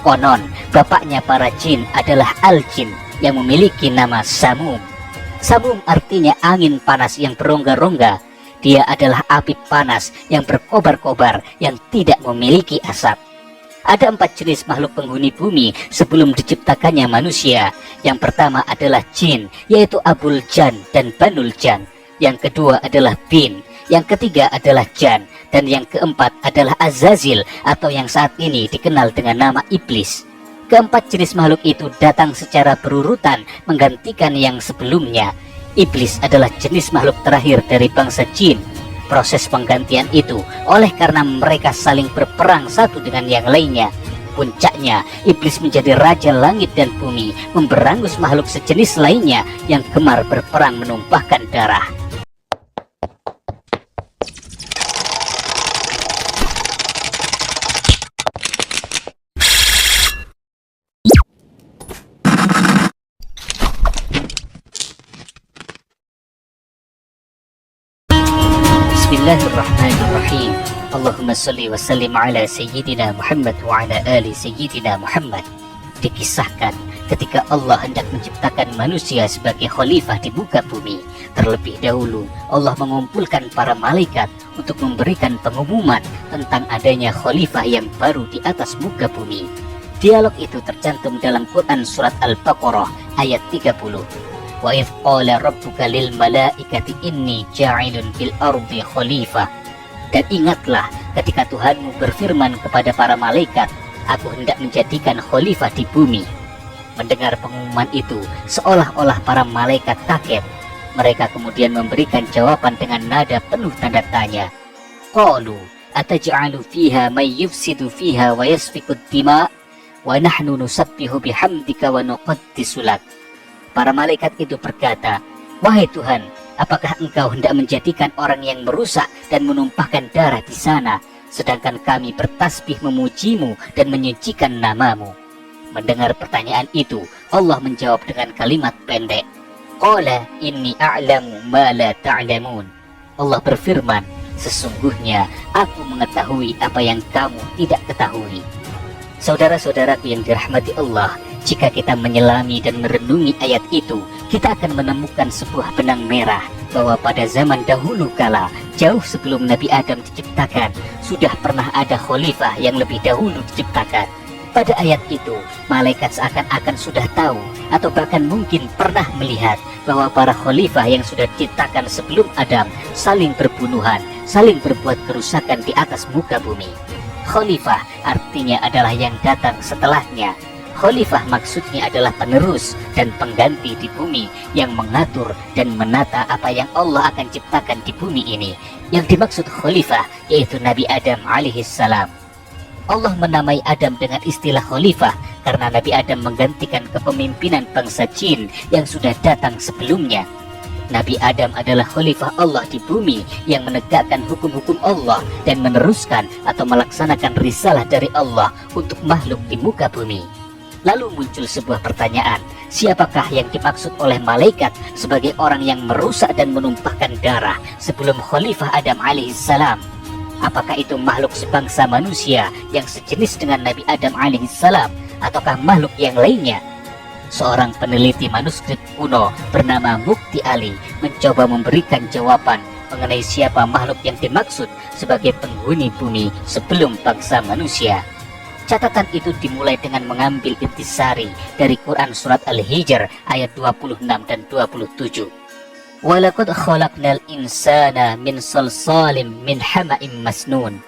Konon, bapaknya para jin adalah Al-Jin yang memiliki nama Samum. Samum artinya angin panas yang berongga-rongga. Dia adalah api panas yang berkobar-kobar yang tidak memiliki asap. Ada 4 jenis makhluk penghuni bumi sebelum diciptakannya manusia. Yang pertama adalah jin, yaitu Abul Jan dan Banul Jan. Yang kedua adalah bin. Yang ketiga adalah jan. Dan yang keempat adalah Azazil atau yang saat ini dikenal dengan nama iblis. Keempat jenis makhluk itu datang secara berurutan menggantikan yang sebelumnya. Iblis adalah jenis makhluk terakhir dari bangsa jin. Proses penggantian itu oleh karena mereka saling berperang satu dengan yang lainnya. Puncaknya, iblis menjadi raja langit dan bumi, memberangus makhluk sejenis lainnya yang gemar berperang menumpahkan darah. Bismillahirrahmanirrahim. Allahumma salli wa sallim ala Sayyidina Muhammad wa ala ali Sayyidina Muhammad. Dikisahkan ketika Allah hendak menciptakan manusia sebagai khalifah di muka bumi, terlebih dahulu Allah mengumpulkan para malaikat untuk memberikan pengumuman tentang adanya khalifah yang baru di atas muka bumi. Dialog itu tercantum dalam Quran surat Al-Baqarah ayat 30. Wa idh qala rabbuka lil malaikati inni ja'ilun fil ardi khalifah. Dan ingatlah ketika Tuhanmu berfirman kepada para malaikat, aku hendak menjadikan khalifah di bumi. Mendengar pengumuman itu, seolah-olah para malaikat kaget. Mereka kemudian memberikan jawaban dengan nada penuh tanda tanya. Qalu ataj'alu fiha may yufsidu fiha wa yasfiku dima wa nahnu nusabbihu bihamdika wa nuqaddisu lak. Para malaikat itu berkata, wahai Tuhan, apakah engkau hendak menjadikan orang yang merusak dan menumpahkan darah di sana, sedangkan kami bertasbih memujimu dan menyucikan namamu? Mendengar pertanyaan itu, Allah menjawab dengan kalimat pendek. Qala inni a'lamu ma la ta'lamun. Allah berfirman, sesungguhnya aku mengetahui apa yang kamu tidak ketahui. Saudara-saudaraku yang dirahmati Allah, jika kita menyelami dan merenungi ayat itu, kita akan menemukan sebuah benang merah bahwa pada zaman dahulu kala, jauh sebelum Nabi Adam diciptakan, sudah pernah ada khalifah yang lebih dahulu diciptakan. Pada ayat itu, malaikat seakan-akan sudah tahu atau bahkan mungkin pernah melihat bahwa para khalifah yang sudah diciptakan sebelum Adam saling berbunuhan, saling berbuat kerusakan di atas muka bumi. Khalifah artinya adalah yang datang setelahnya. Khalifah maksudnya adalah penerus dan pengganti di bumi yang mengatur dan menata apa yang Allah akan ciptakan di bumi ini. Yang dimaksud khalifah yaitu Nabi Adam alaihissalam. Allah menamai Adam dengan istilah khalifah karena Nabi Adam menggantikan kepemimpinan bangsa jin yang sudah datang sebelumnya. Nabi Adam adalah khalifah Allah di bumi yang menegakkan hukum-hukum Allah dan meneruskan atau melaksanakan risalah dari Allah untuk makhluk di muka bumi. Lalu muncul sebuah pertanyaan, siapakah yang dimaksud oleh malaikat sebagai orang yang merusak dan menumpahkan darah sebelum khalifah Adam alaihissalam? Apakah itu makhluk sebangsa manusia yang sejenis dengan Nabi Adam alaihissalam ataukah makhluk yang lainnya? Seorang peneliti manuskrip kuno bernama Mukti Ali mencoba memberikan jawaban mengenai siapa makhluk yang dimaksud sebagai penghuni bumi sebelum bangsa manusia. Catatan itu dimulai dengan mengambil intisari dari Quran surat Al-Hijr ayat 26 dan 27. Walaqad khalaqnal insana min salsalim min hama'im masnun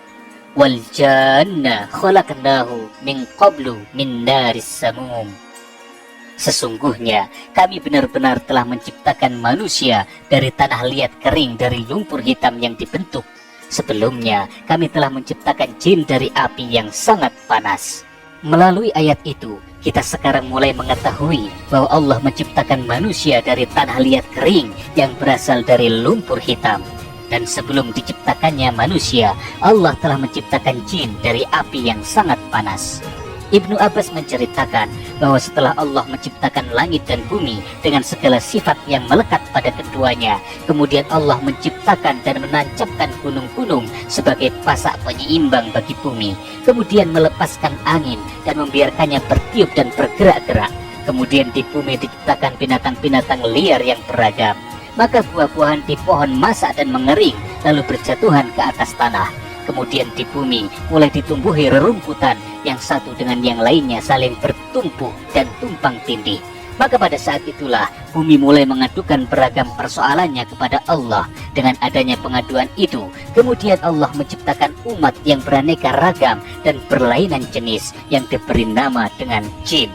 wal janna khalaqnahu min qablu min naris samum. Sesungguhnya kami benar-benar telah menciptakan manusia dari tanah liat kering dari lumpur hitam yang dibentuk. Sebelumnya kami telah menciptakan jin dari api yang sangat panas. Melalui ayat itu, kita sekarang mulai mengetahui bahwa Allah menciptakan manusia dari tanah liat kering yang berasal dari lumpur hitam. Dan sebelum diciptakannya manusia, Allah telah menciptakan jin dari api yang sangat panas. Ibnu Abbas menceritakan bahwa setelah Allah menciptakan langit dan bumi dengan segala sifat yang melekat pada keduanya, kemudian Allah menciptakan dan menancapkan gunung-gunung sebagai pasak penyeimbang bagi bumi, kemudian melepaskan angin dan membiarkannya bertiup dan bergerak-gerak. Kemudian di bumi diciptakan binatang-binatang liar yang beragam. Maka buah-buahan di pohon masak dan mengering, lalu berjatuhan ke atas tanah. Kemudian di bumi mulai ditumbuhi rerumputan yang satu dengan yang lainnya saling bertumpuk dan tumpang tindih. Maka pada saat itulah bumi mulai mengadukan beragam persoalannya kepada Allah. Dengan adanya pengaduan itu, kemudian Allah menciptakan umat yang beraneka ragam dan berlainan jenis yang diberi nama dengan jin.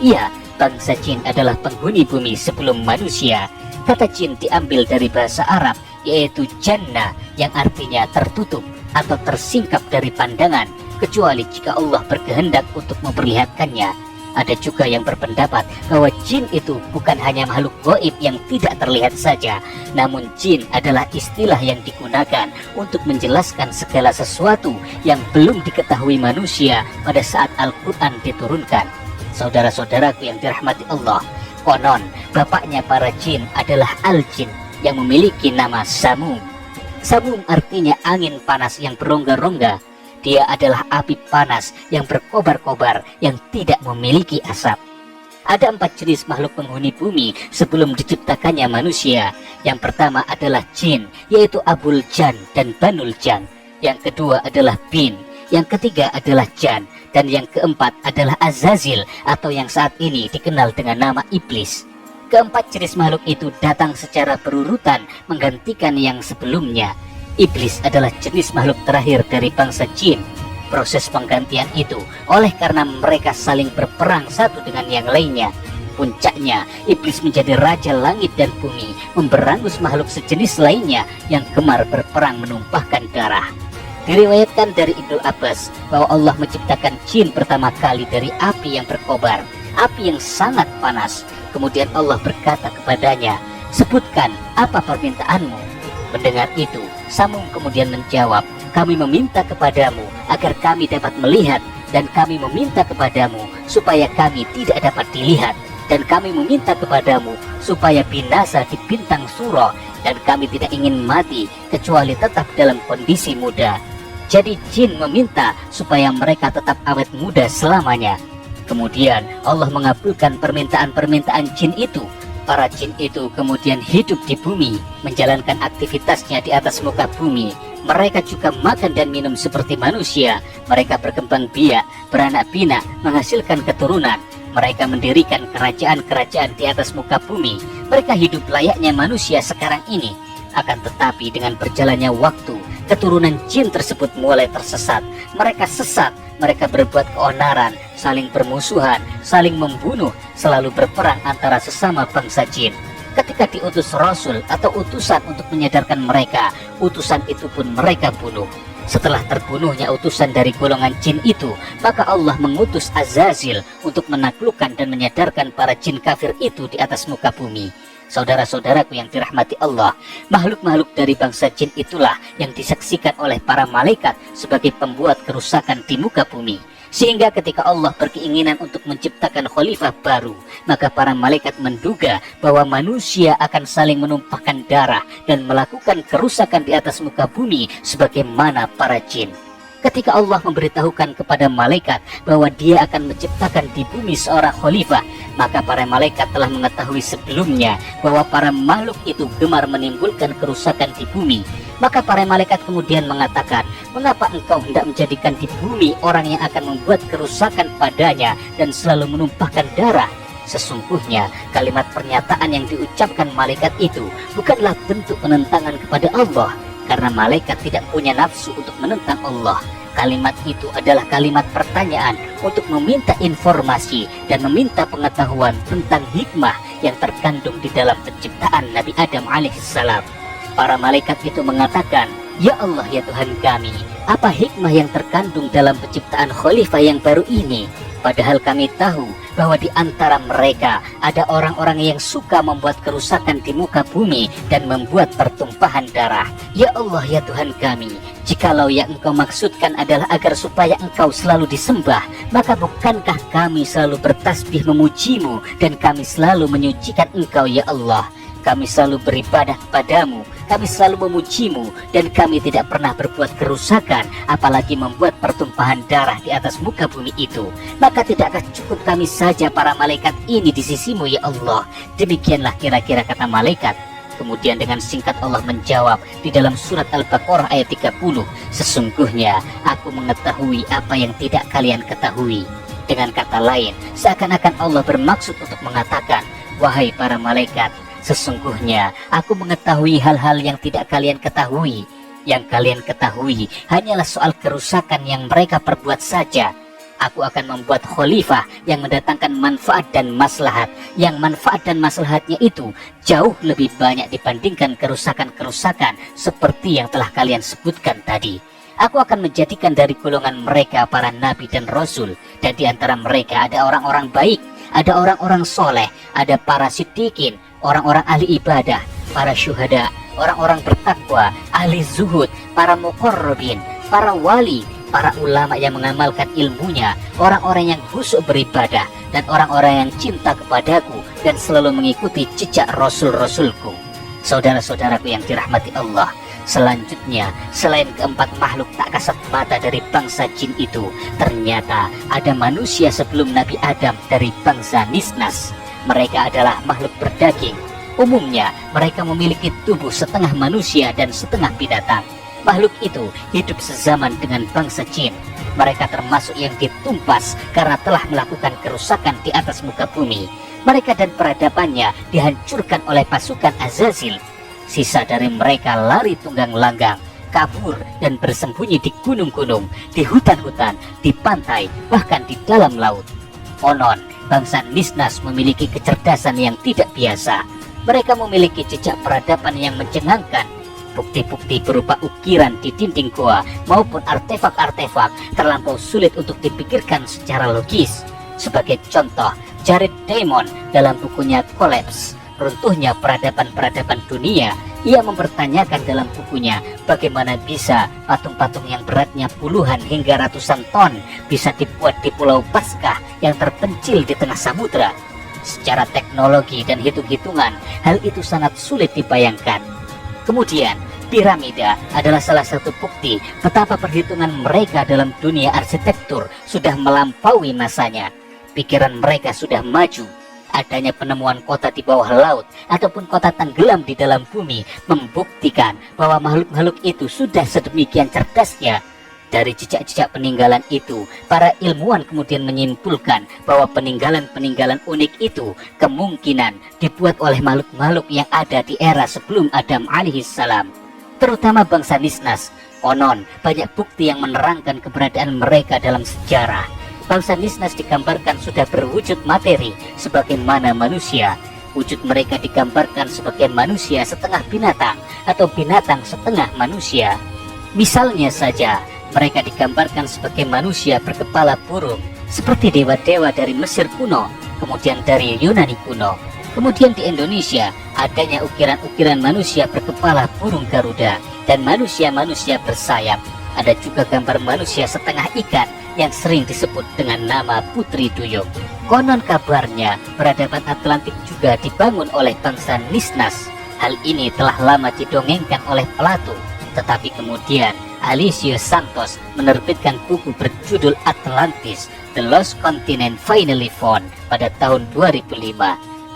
Iya, bangsa jin adalah penghuni bumi sebelum manusia. Kata jin diambil dari bahasa Arab, yaitu jannah, yang artinya tertutup atau tersingkap dari pandangan, kecuali jika Allah berkehendak untuk memperlihatkannya. Ada juga yang berpendapat bahwa jin itu bukan hanya makhluk gaib yang tidak terlihat saja, namun jin adalah istilah yang digunakan untuk menjelaskan segala sesuatu yang belum diketahui manusia pada saat Al-Quran diturunkan. Saudara-saudaraku yang dirahmati Allah, konon bapaknya para jin adalah Al-Jin yang memiliki nama Samum. Samum artinya angin panas yang berongga-rongga. Dia adalah api panas yang berkobar-kobar yang tidak memiliki asap. Ada 4 jenis makhluk penghuni bumi sebelum diciptakannya manusia. Yang pertama adalah jin, yaitu Abul Jan dan Banul Jan. Yang kedua adalah bin. Yang ketiga adalah jan. Dan yang keempat adalah Azazil, atau yang saat ini dikenal dengan nama Iblis. Keempat jenis makhluk itu datang secara berurutan menggantikan yang sebelumnya. Iblis adalah jenis makhluk terakhir dari bangsa jin. Proses penggantian itu oleh karena mereka saling berperang satu dengan yang lainnya. Puncaknya, iblis menjadi raja langit dan bumi, memberangus makhluk sejenis lainnya yang gemar berperang menumpahkan darah. Diriwayatkan dari Ibnu Abbas bahwa Allah menciptakan jin pertama kali dari api yang berkobar, api yang sangat panas. Kemudian Allah berkata kepadanya, "Sebutkan apa permintaanmu." Mendengar itu, Samum kemudian menjawab, "Kami meminta kepadamu agar kami dapat melihat, dan kami meminta kepadamu supaya kami tidak dapat dilihat, dan kami meminta kepadamu supaya binasa di bintang Suro, dan kami tidak ingin mati kecuali tetap dalam kondisi muda." Jadi jin meminta supaya mereka tetap awet muda selamanya. Kemudian Allah mengabulkan permintaan-permintaan jin itu. Para jin itu kemudian hidup di bumi, menjalankan aktivitasnya di atas muka bumi. Mereka juga makan dan minum seperti manusia. Mereka berkembang biak, beranak pinak, menghasilkan keturunan. Mereka mendirikan kerajaan-kerajaan di atas muka bumi. Mereka hidup layaknya manusia sekarang ini. Akan tetapi dengan berjalannya waktu, keturunan jin tersebut mulai tersesat. Mereka sesat, mereka berbuat keonaran, saling bermusuhan, saling membunuh, selalu berperang antara sesama bangsa jin. Ketika diutus Rasul atau utusan untuk menyadarkan mereka, utusan itu pun mereka bunuh. Setelah terbunuhnya utusan dari golongan jin itu, maka Allah mengutus Azazil untuk menaklukkan dan menyadarkan para jin kafir itu di atas muka bumi. Saudara-saudaraku yang dirahmati Allah, makhluk-makhluk dari bangsa jin itulah yang disaksikan oleh para malaikat sebagai pembuat kerusakan di muka bumi. Sehingga ketika Allah berkeinginan untuk menciptakan khalifah baru, maka para malaikat menduga bahwa manusia akan saling menumpahkan darah dan melakukan kerusakan di atas muka bumi sebagaimana para jin. Ketika Allah memberitahukan kepada malaikat bahwa dia akan menciptakan di bumi seorang khalifah, maka para malaikat telah mengetahui sebelumnya bahwa para makhluk itu gemar menimbulkan kerusakan di bumi. Maka para malaikat kemudian mengatakan, "Mengapa engkau hendak menjadikan di bumi orang yang akan membuat kerusakan padanya dan selalu menumpahkan darah?" Sesungguhnya kalimat pernyataan yang diucapkan malaikat itu bukanlah bentuk penentangan kepada Allah, karena malaikat tidak punya nafsu untuk menentang Allah. Kalimat itu adalah kalimat pertanyaan untuk meminta informasi dan meminta pengetahuan tentang hikmah yang terkandung di dalam penciptaan Nabi Adam alaihissalam. Para malaikat itu mengatakan, "Ya Allah, ya Tuhan kami, apa hikmah yang terkandung dalam penciptaan khalifah yang baru ini? Padahal kami tahu bahwa di antara mereka ada orang-orang yang suka membuat kerusakan di muka bumi dan membuat pertumpahan darah. Ya Allah, ya Tuhan kami, Jikalau yang engkau maksudkan adalah agar supaya engkau selalu disembah, maka bukankah kami selalu bertasbih memujimu dan kami selalu menyucikan engkau ya Allah. Kami selalu beribadah kepadamu, kami selalu memujimu, dan kami tidak pernah berbuat kerusakan, apalagi membuat pertumpahan darah di atas muka bumi itu. Maka tidakkah cukup kami saja para malaikat ini di sisimu ya Allah? Demikianlah kira-kira kata malaikat. Kemudian dengan singkat Allah menjawab di dalam surat Al-Baqarah ayat 30, sesungguhnya aku mengetahui apa yang tidak kalian ketahui. Dengan kata lain, seakan-akan Allah bermaksud untuk mengatakan, wahai para malaikat, sesungguhnya aku mengetahui hal-hal yang tidak kalian ketahui. Yang kalian ketahui hanyalah soal kerusakan yang mereka perbuat saja. Aku akan membuat khalifah yang mendatangkan manfaat dan maslahat. Yang manfaat dan maslahatnya itu jauh lebih banyak dibandingkan kerusakan-kerusakan seperti yang telah kalian sebutkan tadi. Aku akan menjadikan dari golongan mereka para nabi dan rasul. Dan di antara mereka ada orang-orang baik, ada orang-orang soleh, ada para siddiqin, orang-orang ahli ibadah, para syuhada, orang-orang bertakwa, ahli zuhud, para muqarrabin, para wali, para ulama yang mengamalkan ilmunya, orang-orang yang khusyuk beribadah, dan orang-orang yang cinta kepadaku dan selalu mengikuti jejak rasul-rasulku. Saudara-saudaraku yang dirahmati Allah, selanjutnya selain keempat makhluk tak kasat mata dari bangsa jin itu, ternyata ada manusia sebelum Nabi Adam dari bangsa Nisnas. Mereka adalah makhluk berdaging. Umumnya mereka memiliki tubuh setengah manusia dan setengah binatang. Makhluk itu hidup sezaman dengan bangsa jin. Mereka termasuk yang ditumpas karena telah melakukan kerusakan di atas muka bumi. Mereka dan peradabannya dihancurkan oleh pasukan Azazil. Sisa dari mereka lari tunggang langgang, kabur dan bersembunyi di gunung-gunung, di hutan-hutan, di pantai, bahkan di dalam laut. Konon, bangsa Nisnas memiliki kecerdasan yang tidak biasa. Mereka memiliki jejak peradaban yang mencengangkan. Bukti-bukti berupa ukiran di dinding goa maupun artefak-artefak terlampau sulit untuk dipikirkan secara logis. Sebagai contoh, Jared Diamond dalam bukunya Collapse, Runtuhnya Peradaban-Peradaban Dunia, ia mempertanyakan dalam bukunya bagaimana bisa patung-patung yang beratnya puluhan hingga ratusan ton bisa dibuat di Pulau Paskah yang terpencil di tengah samudra. Secara teknologi dan hitung-hitungan, hal itu sangat sulit dibayangkan. Kemudian, piramida adalah salah satu bukti betapa perhitungan mereka dalam dunia arsitektur sudah melampaui masanya. Pikiran mereka sudah maju. Adanya penemuan kota di bawah laut ataupun kota tenggelam di dalam bumi membuktikan bahwa makhluk-makhluk itu sudah sedemikian cerdasnya. Dari jejak-jejak peninggalan itu, para ilmuwan kemudian menyimpulkan bahwa peninggalan-peninggalan unik itu kemungkinan dibuat oleh makhluk-makhluk yang ada di era sebelum Adam alaihissalam, terutama bangsa Nisnas. Konon, banyak bukti yang menerangkan keberadaan mereka dalam sejarah. Bangsa Nisnas digambarkan sudah berwujud materi sebagaimana manusia. Wujud mereka digambarkan sebagai manusia setengah binatang atau binatang setengah manusia. Misalnya saja, mereka digambarkan sebagai manusia berkepala burung, seperti dewa-dewa dari Mesir kuno, kemudian dari Yunani kuno. Kemudian di Indonesia, adanya ukiran-ukiran manusia berkepala burung Garuda dan manusia-manusia bersayap. Ada juga gambar manusia setengah ikan yang sering disebut dengan nama Putri Duyung. Konon kabarnya, peradaban Atlantik juga dibangun oleh bangsa Nisnas. Hal ini telah lama didongengkan oleh Plato, tetapi kemudian Alessio Santos menerbitkan buku berjudul Atlantis, The Lost Continent Finally Found pada tahun 2005.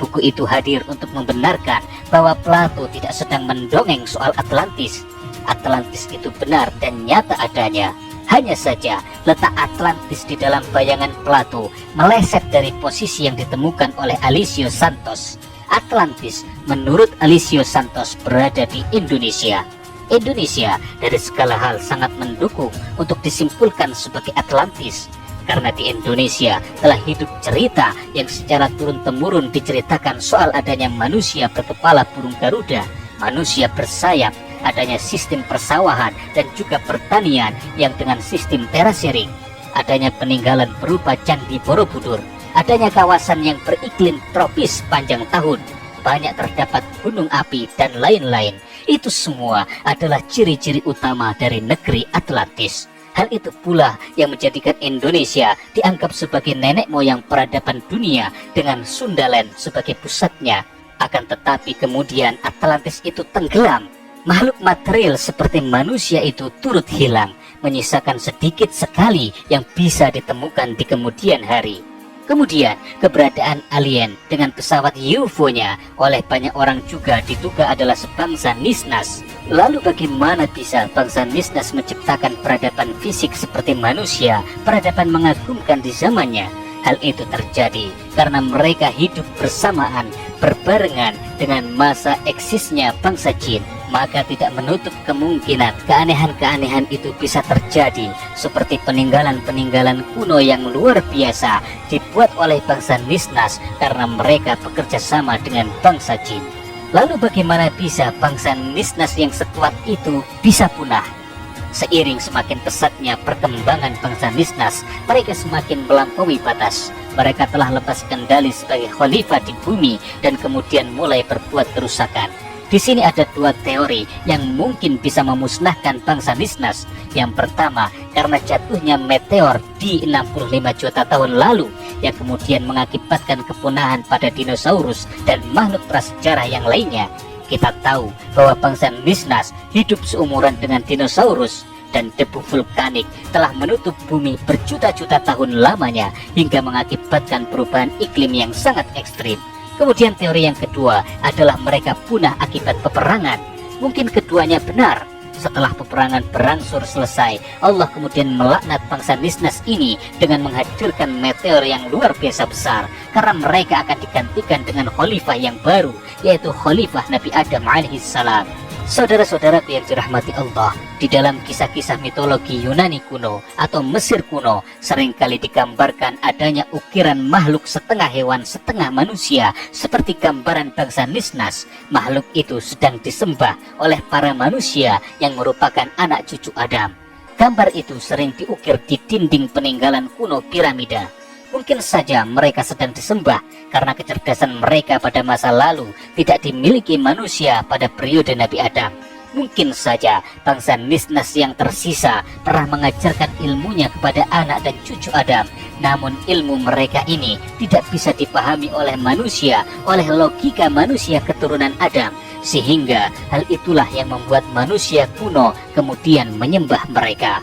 Buku itu hadir untuk membenarkan bahwa Plato tidak sedang mendongeng soal Atlantis. Atlantis itu benar dan nyata adanya. Hanya saja letak Atlantis di dalam bayangan Plato meleset dari posisi yang ditemukan oleh Alessio Santos. Atlantis menurut Alessio Santos berada di Indonesia. Indonesia dari segala hal sangat mendukung untuk disimpulkan sebagai Atlantis, karena di Indonesia telah hidup cerita yang secara turun-temurun diceritakan soal adanya manusia berkepala burung Garuda, manusia bersayap, adanya sistem persawahan dan juga pertanian yang dengan sistem terasering, adanya peninggalan berupa Candi Borobudur, adanya kawasan yang beriklim tropis panjang tahun, banyak terdapat gunung api, dan lain-lain. Itu semua adalah ciri-ciri utama dari negeri Atlantis. Hal itu pula yang menjadikan Indonesia dianggap sebagai nenek moyang peradaban dunia dengan Sundaland sebagai pusatnya. Akan tetapi kemudian Atlantis itu tenggelam. Makhluk material seperti manusia itu turut hilang, menyisakan sedikit sekali yang bisa ditemukan di kemudian hari. Kemudian keberadaan alien dengan pesawat UFO-nya oleh banyak orang juga diduga adalah sebangsa Nisnas. Lalu bagaimana bisa bangsa Nisnas menciptakan peradaban fisik seperti manusia, peradaban mengagumkan di zamannya? Hal itu terjadi karena mereka hidup bersamaan, berbarengan dengan masa eksisnya bangsa jin. Maka tidak menutup kemungkinan keanehan-keanehan itu bisa terjadi, seperti peninggalan-peninggalan kuno yang luar biasa dibuat oleh bangsa Nisnas karena mereka bekerja sama dengan bangsa jin. Lalu bagaimana bisa bangsa Nisnas yang sekuat itu bisa punah? Seiring semakin pesatnya perkembangan bangsa Nisnas, mereka semakin melampaui batas. Mereka telah lepas kendali sebagai khalifah di bumi dan kemudian mulai berbuat kerusakan. Di sini ada dua teori yang mungkin bisa memusnahkan bangsa Nisnas. Yang pertama, karena jatuhnya meteor di 65 juta tahun lalu yang kemudian mengakibatkan kepunahan pada dinosaurus dan makhluk prasejarah yang lainnya. Kita tahu bahwa bangsa Nisnas hidup seumuran dengan dinosaurus, dan debu vulkanik telah menutup bumi berjuta-juta tahun lamanya hingga mengakibatkan perubahan iklim yang sangat ekstrim. Kemudian teori yang kedua adalah mereka punah akibat peperangan. Mungkin keduanya benar. Setelah peperangan berangsur selesai, Allah kemudian melaknat bangsa Nisnas ini dengan menghadirkan meteor yang luar biasa besar, karena mereka akan digantikan dengan khalifah yang baru, yaitu khalifah Nabi Adam alaihissalam. Saudara-saudara yang dirahmati Allah, di dalam kisah-kisah mitologi Yunani kuno atau Mesir kuno seringkali digambarkan adanya ukiran makhluk setengah hewan setengah manusia seperti gambaran bangsa Nisnas. Makhluk itu sedang disembah oleh para manusia yang merupakan anak cucu Adam. Gambar itu sering diukir di dinding peninggalan kuno piramida. Mungkin saja mereka sedang disembah karena kecerdasan mereka pada masa lalu tidak dimiliki manusia pada periode Nabi Adam. Mungkin saja bangsa Nisnas yang tersisa pernah mengajarkan ilmunya kepada anak dan cucu Adam. Namun ilmu mereka ini tidak bisa dipahami oleh manusia, oleh logika manusia keturunan Adam. Sehingga hal itulah yang membuat manusia kuno kemudian menyembah mereka.